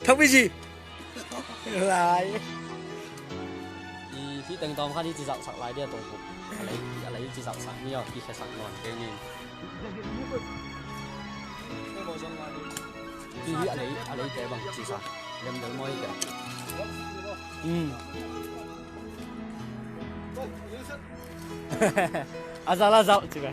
Không biết gì. Lại. Thì từng tóm khai đi chỉ dạo sạc lại đi tổ phục. Lấy chỉ dạo sạc nhiều thì phải sạc ngon cái nhìn. Thì lấy cái bằng chỉ sạc. Đem tới môi cái. Asal juga.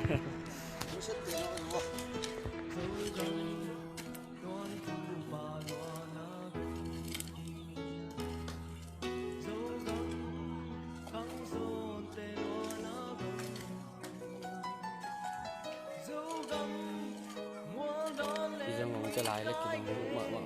Bây giờ trở lại là cái đồng mở mà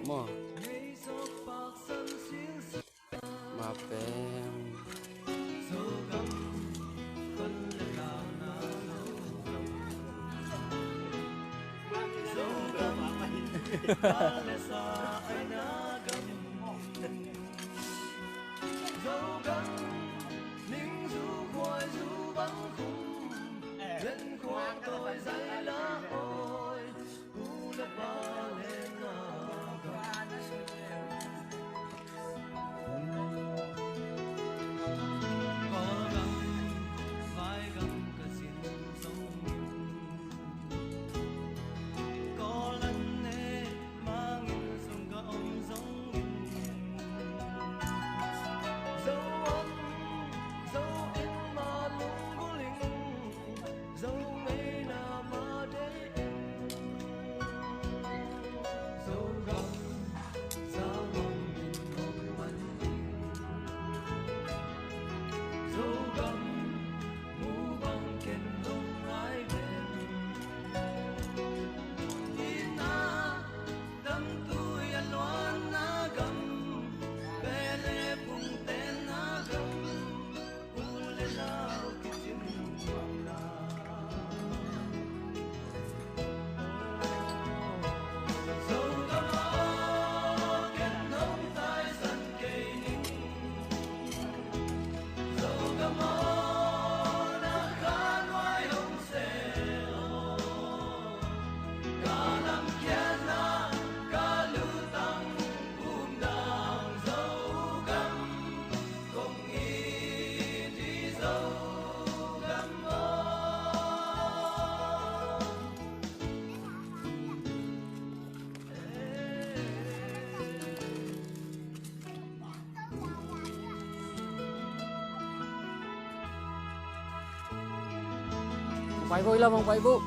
Quay vui lắm không quay vụ.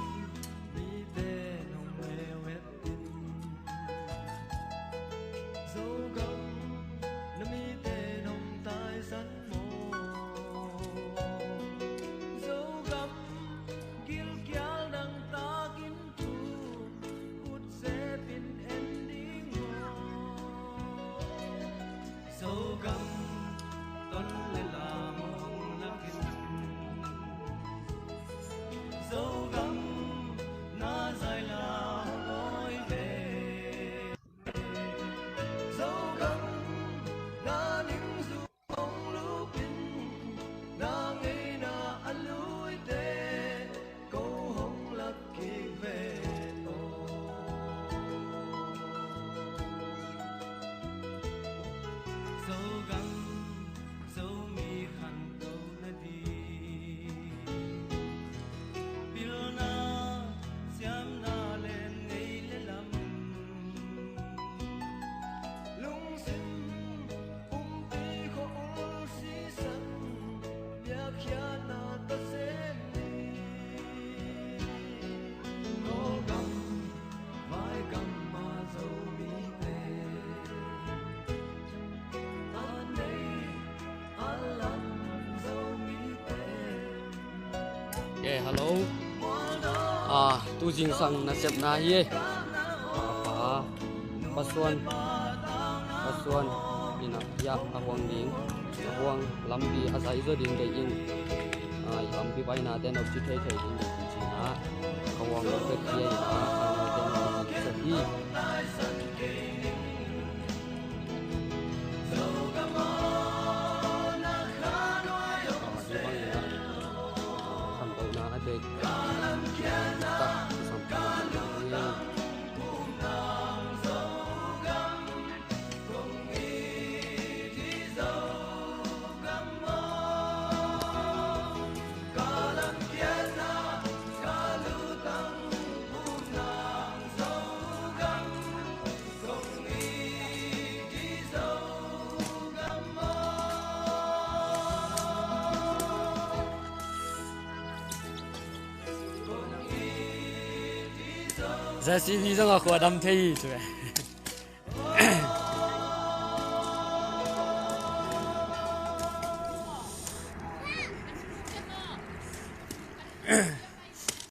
Hello. Tu jing sang nasib na ye. Pasuan ina ya awang ding awang lambi asai zo ding dei in lambi bai na den of chi thei thei ding dei chi na awang lo pe ye na awang den of chi giờ xin đi ra ngoài khỏi đâm thi rồi